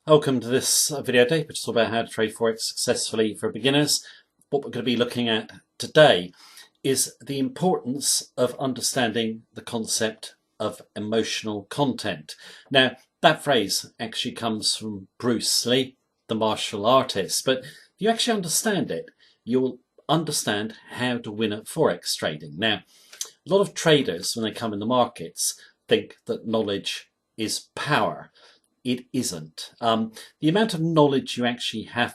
Welcome to this video tape, which is all about how to trade Forex successfully for beginners. What we're going to be looking at today is the importance of understanding the concept of emotional content. Now, that phrase actually comes from Bruce Lee, the martial artist, but if you actually understand it, you'll understand how to win at Forex trading. Now, a lot of traders, when they come in the markets, think that knowledge is power. It isn't. The amount of knowledge you actually have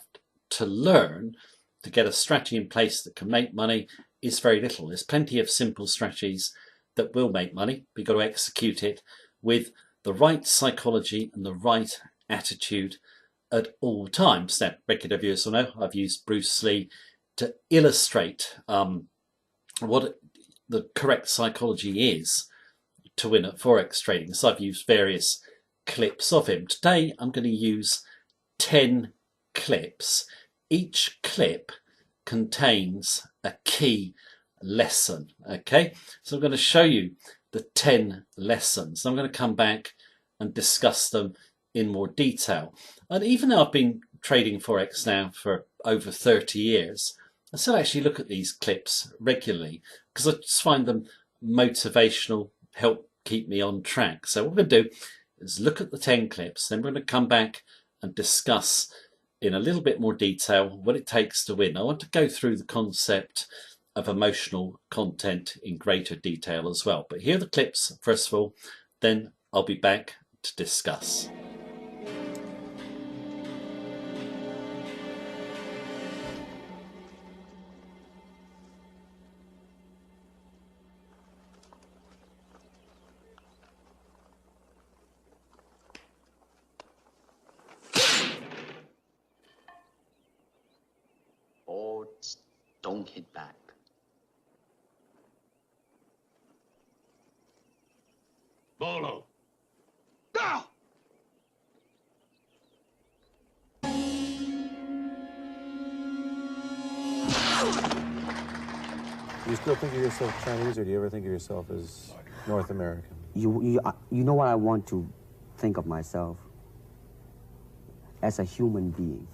to learn to get a strategy in place that can make money is very little. There's plenty of simple strategies that will make money. We've got to execute it with the right psychology and the right attitude at all times. Now, regular viewers will know I've used Bruce Lee to illustrate what the correct psychology is to win at Forex trading. So I've used various clips of him. Today I'm going to use 10 clips. Each clip contains a key lesson. Okay, so I'm going to show you the 10 lessons. I'm going to come back and discuss them in more detail. And even though I've been trading Forex now for over 30 years, I still actually look at these clips regularly because I just find them motivational, help keep me on track. So what we're going to do is look at the 10 clips, then we're going to come back and discuss in a little bit more detail what it takes to win. I want to go through the concept of emotional content in greater detail as well. But here are the clips, first of all, then I'll be back to discuss. Don't hit back. Bolo. Go! Do you still think of yourself Chinese, or do you ever think of yourself as North American? You know what I want to think of myself? As a human being.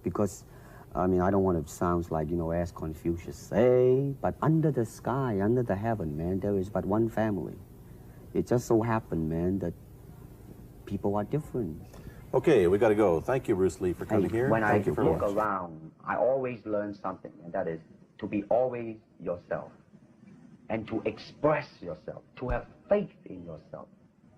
Because I mean, I don't want to sound like, as Confucius say, but under the sky, under the heaven, man, there is but one family. It just so happened, man, that people are different. Okay, we got to go. Thank you, Bruce Lee, for coming here. When Thank I you for look watching. around, I always learn something, and that is to be always yourself and to express yourself, to have faith in yourself.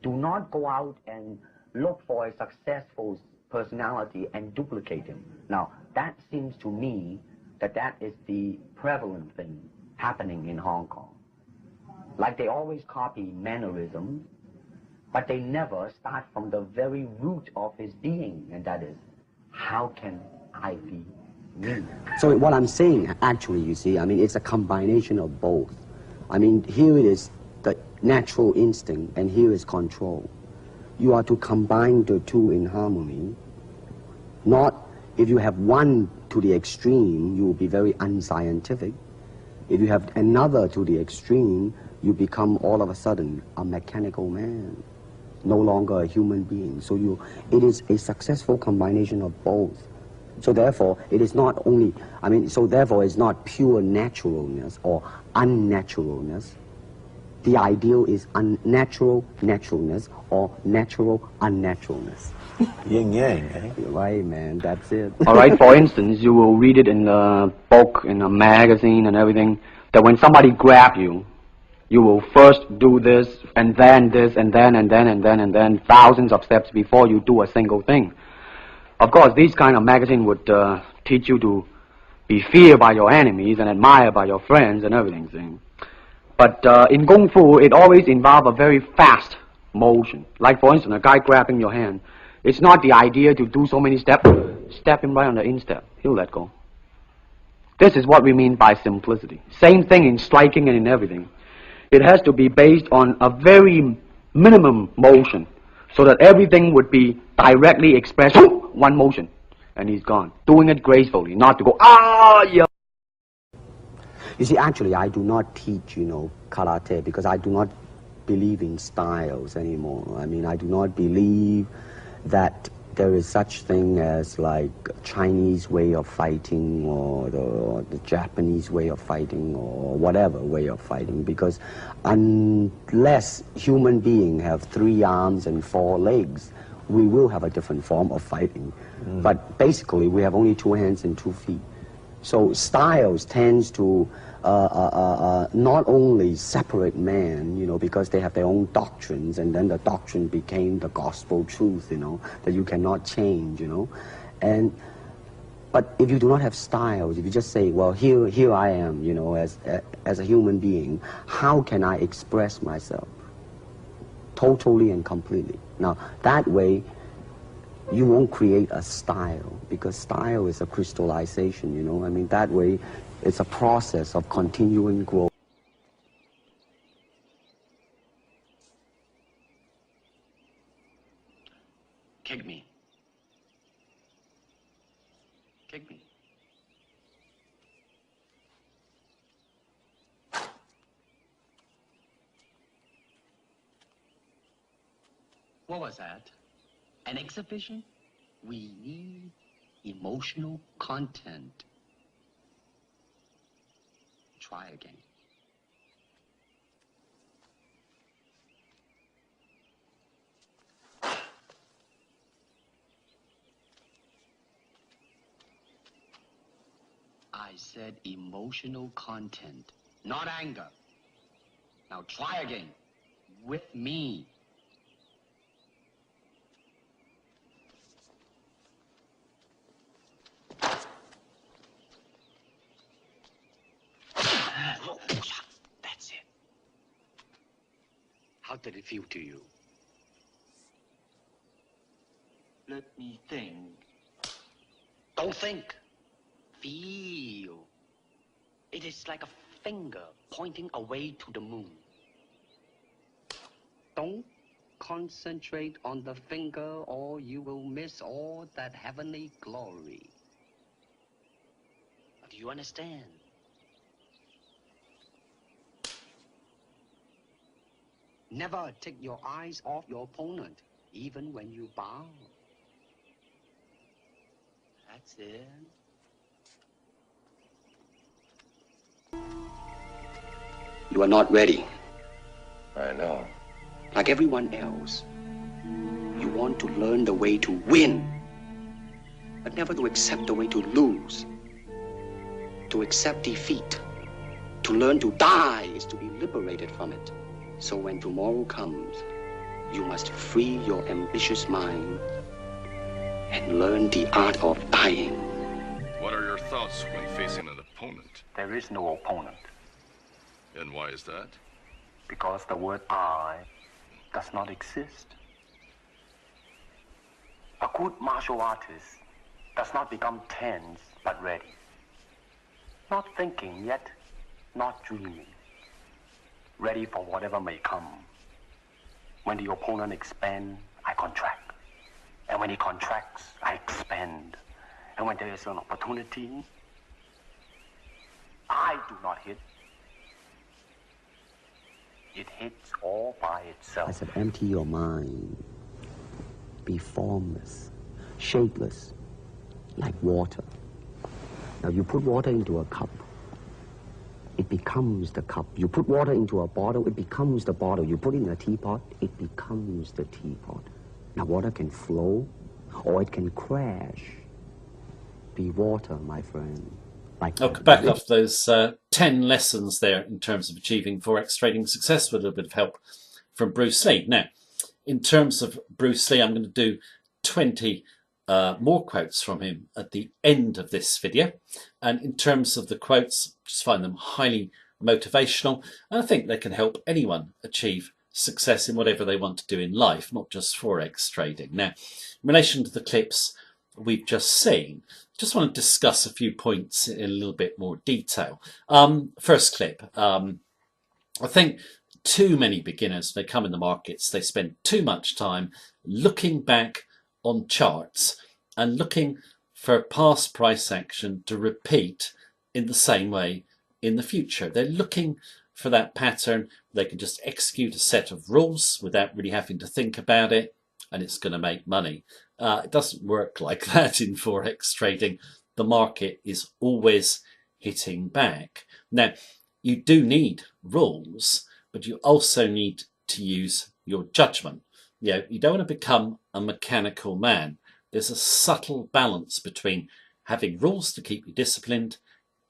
Do not go out and look for a successful personality and duplicate him. Now, that seems to me that is the prevalent thing happening in Hong Kong. Like they always copy mannerisms, but they never start from the very root of his being, and that is, how can I be me? So what I'm saying, actually, you see, I mean, it's a combination of both. I mean, here it is the natural instinct, and here is control. You are to combine the two in harmony. Not, if you have one to the extreme, you will be very unscientific. If you have another to the extreme, you become all of a sudden a mechanical man, no longer a human being. So it is a successful combination of both. So therefore, it is not only, therefore it's not pure naturalness or unnaturalness. The ideal is unnatural naturalness or natural unnaturalness. Yin yang, eh? Right, man, that's it. All right, for instance, you will read it in a book, in a magazine and everything, that when somebody grab you, you will first do this, and then this, and then, thousands of steps before you do a single thing. Of course, these kind of magazine would teach you to be feared by your enemies and admired by your friends and everything. See? But in Kung Fu, it always involves a very fast motion. Like, for instance, a guy grabbing your hand. It's not the idea to do so many steps. Step him right on the instep. He'll let go. This is what we mean by simplicity. Same thing in striking and in everything. It has to be based on a very minimum motion so that everything would be directly expressed. One motion, and he's gone. Doing it gracefully, not to go, yeah. You see, actually, I do not teach, karate because I do not believe in styles anymore. I mean, I do not believe that there is such thing as like Chinese way of fighting or the Japanese way of fighting or whatever way of fighting, because unless human beings have 3 arms and 4 legs, we will have a different form of fighting. But basically we have only 2 hands and 2 feet. So styles tends to not only separate man, you know, because they have their own doctrines, and then the doctrine became the gospel truth, you know, that you cannot change, you know. But if you do not have styles, if you just say, well, here I am, you know, as a human being, how can I express myself totally and completely? Now, that way, you won't create a style, because style is a crystallization, you know. I mean, that way, it's a process of continuing growth. Kick me. Kick me. What was that? An exhibition? We need emotional content. Try again. I said emotional content, not anger. Now try again. With me. That's it. How did it feel to you? Let me think. Don't think. Feel. It is like a finger pointing away to the moon. Don't concentrate on the finger or you will miss all that heavenly glory. Do you understand? Never take your eyes off your opponent, even when you bow. That's it. You are not ready. I know. Like everyone else, you want to learn the way to win, but never to accept the way to lose. To accept defeat, to learn to die is to be liberated from it. So when tomorrow comes, you must free your ambitious mind and learn the art of dying. What are your thoughts when facing an opponent? There is no opponent, And why is that? because the word I does not exist. A good martial artist does not become tense but ready. Not thinking yet, not dreaming. Ready for whatever may come. When the opponent expands, I contract. And when he contracts, I expand. And when there is an opportunity, I do not hit. It hits all by I itself. said, empty your mind. Be formless, shapeless, like water. Now you put water into a cup, it becomes the cup. You put water into a bottle, it becomes the bottle. You put it in a teapot, it becomes the teapot. Now water can flow or it can crash. Be water, my friend. Like I'll come back off those 10 lessons there in terms of achieving Forex trading success with a little bit of help from Bruce Lee. Now, in terms of Bruce Lee, I'm going to do 20 more quotes from him at the end of this video. And in terms of the quotes, just find them highly motivational. And I think they can help anyone achieve success in whatever they want to do in life, not just Forex trading. Now, in relation to the clips we've just seen, just want to discuss a few points in a little bit more detail. First clip, I think too many beginners, they come in the markets, they spend too much time looking back on charts and looking for past price action to repeat in the same way in the future. They're looking for that pattern. They can just execute a set of rules without really having to think about it, and it's going to make money. It doesn't work like that in Forex trading. The market is always hitting back. Now, you do need rules, but you also need to use your judgment. You don't want to become a mechanical man. There's a subtle balance between having rules to keep you disciplined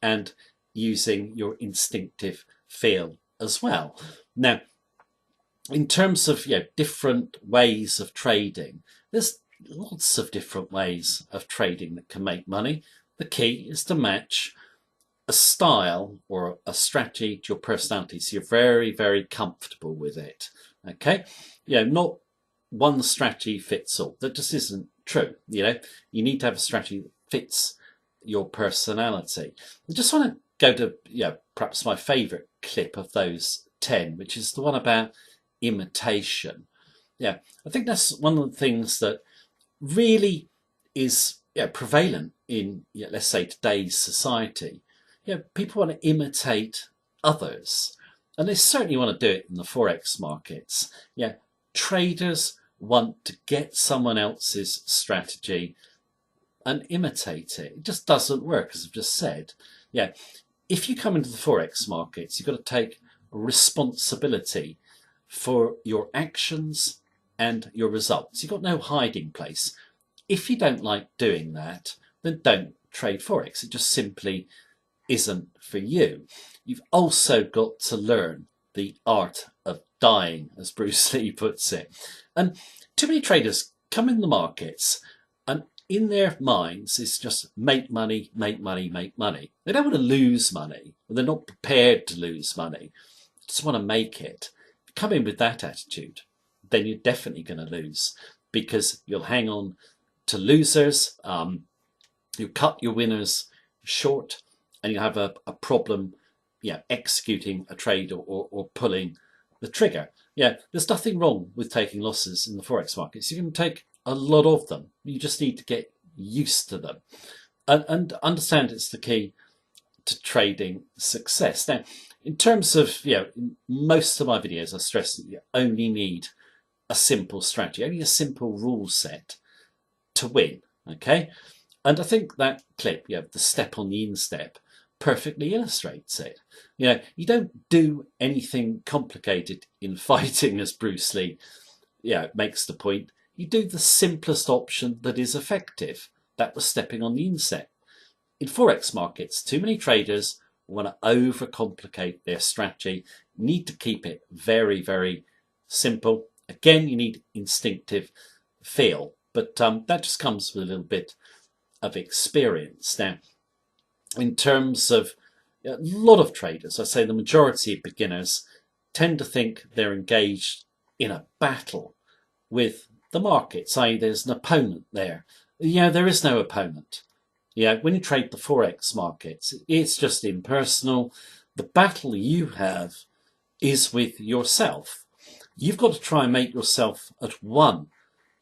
and using your instinctive feel as well. Now, in terms of different ways of trading, there's lots of different ways of trading that can make money. The key is to match a style or a strategy to your personality, so you're very, very comfortable with it. Okay, not one strategy fits all. That just isn't true. You need to have a strategy that fits your personality. I just want to go to perhaps my favourite clip of those 10, which is the one about imitation. I think that's one of the things that really is prevalent in let's say today's society. People want to imitate others, and they certainly want to do it in the Forex markets. Traders want to get someone else's strategy and imitate it. It just doesn't work, as I've just said. If you come into the Forex markets, you've got to take responsibility for your actions and your results. You've got no hiding place. If you don't like doing that, then don't trade Forex. It just simply isn't for you. You've also got to learn the art of dying, as Bruce Lee puts it. And too many traders come in the markets and in their minds it's just make money, make money, make money. They don't want to lose money. They're not prepared to lose money. They just want to make it. If you come in with that attitude, then you're definitely going to lose, because you'll hang on to losers, you cut your winners short, and you have a problem executing a trade or pulling the trigger. There's nothing wrong with taking losses in the Forex markets. You can take a lot of them. You just need to get used to them and understand it's the key to trading success. Now, in terms of, in most of my videos, I stress that you only need a simple strategy, only a simple rule set to win. Okay. And I think that clip, the step on the instep, perfectly illustrates it. You don't do anything complicated in fighting, as Bruce Lee makes the point. You do the simplest option that is effective. That was stepping on the instep. In Forex markets, too many traders want to overcomplicate their strategy. You need to keep it very, very simple. Again, you need instinctive feel, but that just comes with a little bit of experience. Now, in terms of a lot of traders, I say the majority of beginners tend to think they're engaged in a battle with the markets, i.e. there's an opponent there. There is no opponent. When you trade the Forex markets, it's just impersonal. The battle you have is with yourself. You've got to try and make yourself at one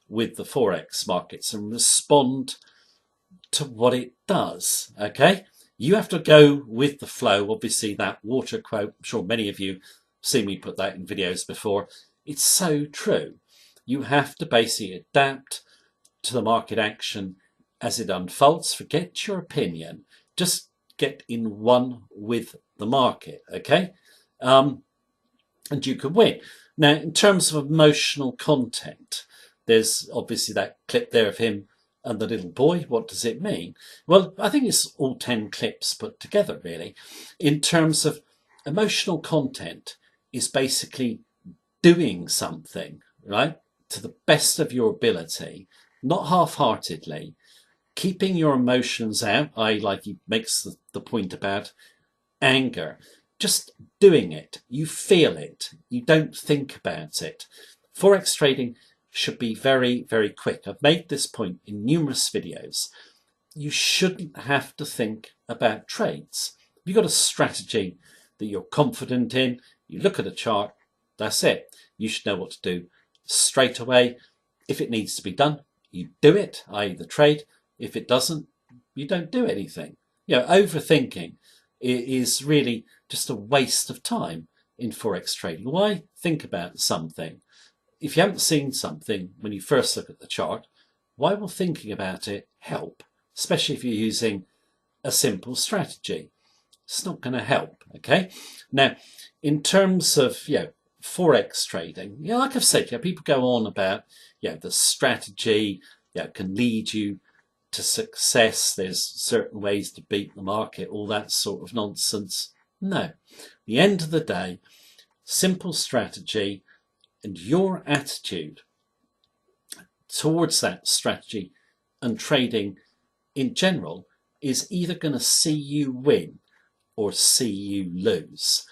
with the Forex markets and respond to what it does. Okay? You have to go with the flow. Obviously, that water quote, I'm sure many of you have seen me put that in videos before. It's so true. You have to basically adapt to the market action as it unfolds. Forget your opinion. Just get in one with the market. Okay? And you can win. Now, in terms of emotional content, there's obviously that clip there of him and the little boy. What does it mean? Well, I think it's all 10 clips put together, really. In terms of emotional content, is basically doing something, right, to the best of your ability, not half-heartedly, keeping your emotions out, i.e. like he makes the point about anger. Just doing it. You feel it. You don't think about it. Forex trading should be very, very quick. I've made this point in numerous videos. You shouldn't have to think about trades. If you've got a strategy that you're confident in, you look at a chart, that's it. You should know what to do straight away. If it needs to be done, you do it, i.e. the trade. If it doesn't, you don't do anything. Overthinking is really just a waste of time in Forex trading. Why think about something? If you haven't seen something when you first look at the chart, why will thinking about it help, especially if you're using a simple strategy? It's not going to help, okay? Now, in terms of, Forex trading, like I've said, people go on about, the strategy, can lead you to success. There's certain ways to beat the market, all that sort of nonsense. No. At the end of the day, simple strategy and your attitude towards that strategy and trading in general is either going to see you win or see you lose.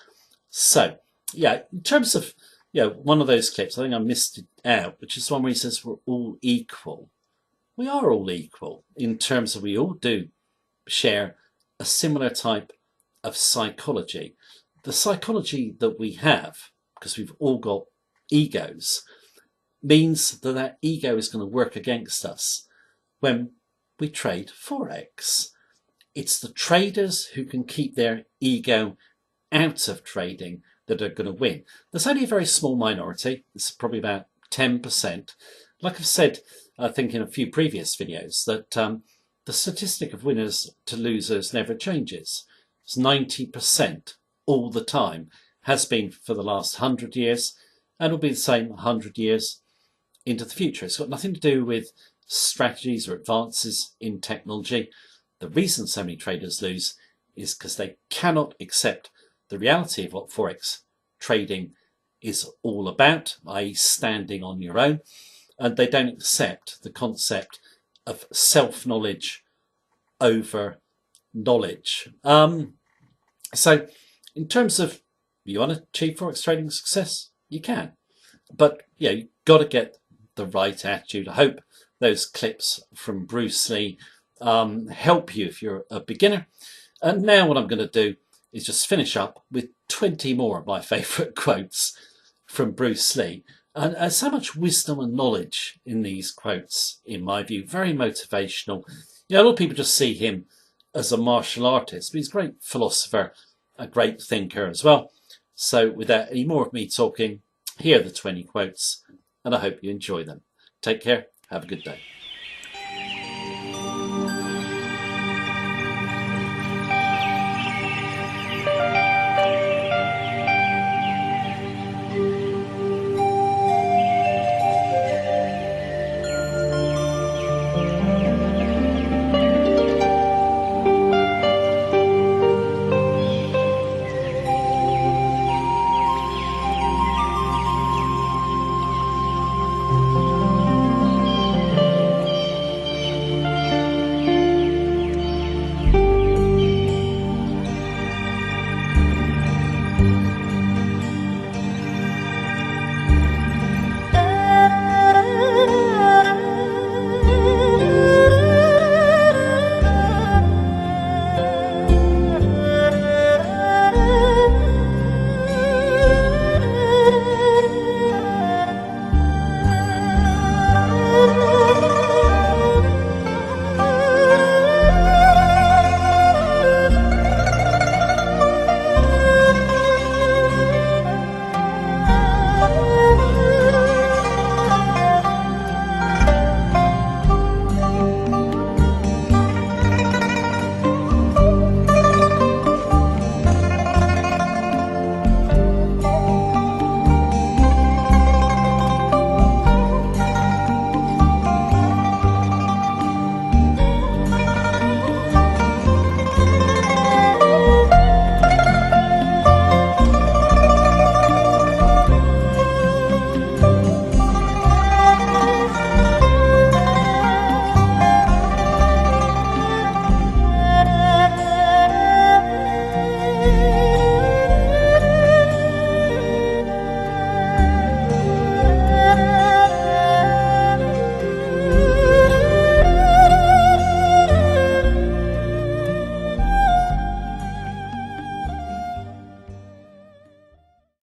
So, in terms of, one of those clips, I think I missed it out, which is one where he says we're all equal. We are all equal in terms of we all do share a similar type of psychology. The psychology that we have, because we've all got egos, means that that ego is going to work against us when we trade Forex. It's the traders who can keep their ego out of trading that are going to win. There's only a very small minority. It's probably about 10%. Like I've said, I think in a few previous videos, that the statistic of winners to losers never changes. It's 90% all the time, has been for the last 100 years, and will be the same 100 years into the future. It's got nothing to do with strategies or advances in technology. The reason so many traders lose is because they cannot accept the reality of what Forex trading is all about, i.e. standing on your own, and they don't accept the concept of self-knowledge over knowledge. So in terms of, you want to achieve Forex trading success, you can. But you've got to get the right attitude. I hope those clips from Bruce Lee help you if you're a beginner. And now what I'm going to do is just finish up with 20 more of my favourite quotes from Bruce Lee. And so much wisdom and knowledge in these quotes, in my view. Very motivational. A lot of people just see him as a martial artist, but he's a great philosopher, a great thinker as well. So without any more of me talking, here are the 20 quotes, and I hope you enjoy them. Take care. Have a good day.